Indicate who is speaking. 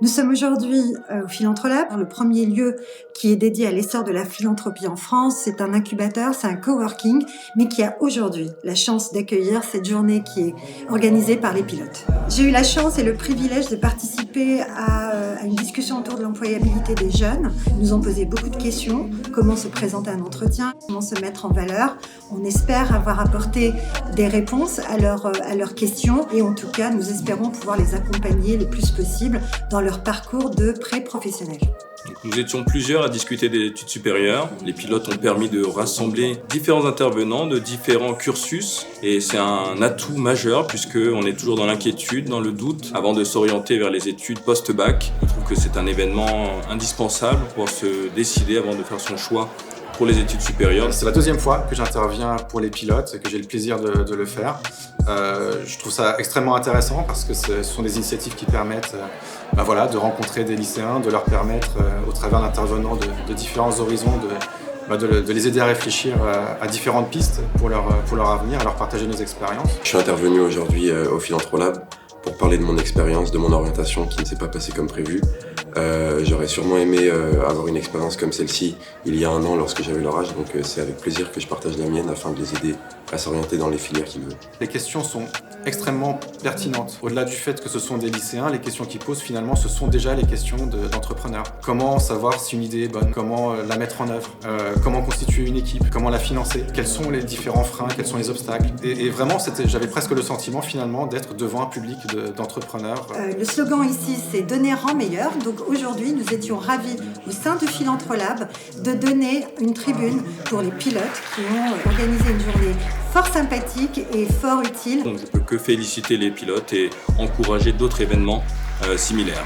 Speaker 1: Nous sommes aujourd'hui au Philanthrope, le premier lieu qui est dédié à l'essor de la philanthropie en France. C'est un incubateur, c'est un coworking, mais qui a aujourd'hui la chance d'accueillir cette journée qui est organisée par les pilotes. J'ai eu la chance et le privilège de participer à une discussion autour de l'employabilité des jeunes. Ils nous ont posé beaucoup de questions. Comment se présenter un entretien? Comment se mettre en valeur? On espère avoir apporté des réponses à leurs questions et en tout cas, nous espérons pouvoir les accompagner le plus possible dans leur parcours de pré-professionnel.
Speaker 2: Nous étions plusieurs à discuter des études supérieures. Les pilotes ont permis de rassembler différents intervenants de différents cursus et c'est un atout majeur puisqu'on est toujours dans l'inquiétude, dans le doute avant de s'orienter vers les études post-bac. Je trouve que c'est un événement indispensable pour se décider avant de faire son choix pour les études supérieures.
Speaker 3: C'est la deuxième fois que j'interviens pour les pilotes et que j'ai le plaisir de le faire. Je trouve ça extrêmement intéressant parce que ce sont des initiatives qui permettent de rencontrer des lycéens, de leur permettre, au travers d'intervenants de différents horizons, de les aider à réfléchir à différentes pistes pour leur avenir, à leur partager nos expériences.
Speaker 4: Je suis intervenu aujourd'hui au Philanthrope pour parler de mon expérience, de mon orientation qui ne s'est pas passée comme prévu. J'aurais sûrement aimé avoir une expérience comme celle-ci il y a 1 an lorsque j'avais leur âge, donc c'est avec plaisir que je partage la mienne afin de les aider à s'orienter dans les filières qu'ils veulent.
Speaker 3: Les questions sont extrêmement pertinentes. Au-delà du fait que ce sont des lycéens, les questions qu'ils posent finalement ce sont déjà les questions d'entrepreneurs. Comment savoir si une idée est bonne? Comment la mettre en œuvre? Comment constituer une équipe? Comment la financer? Quels sont les différents freins? Quels sont les obstacles? Et vraiment, j'avais presque le sentiment finalement d'être devant un public d'entrepreneurs.
Speaker 1: Le slogan ici, c'est « Donner rend meilleur ». Donc aujourd'hui, nous étions ravis au sein du Philanthrope de donner une tribune pour les pilotes qui ont organisé une journée fort sympathique et fort utile.
Speaker 2: Donc je ne peux que féliciter les pilotes et encourager d'autres événements similaires.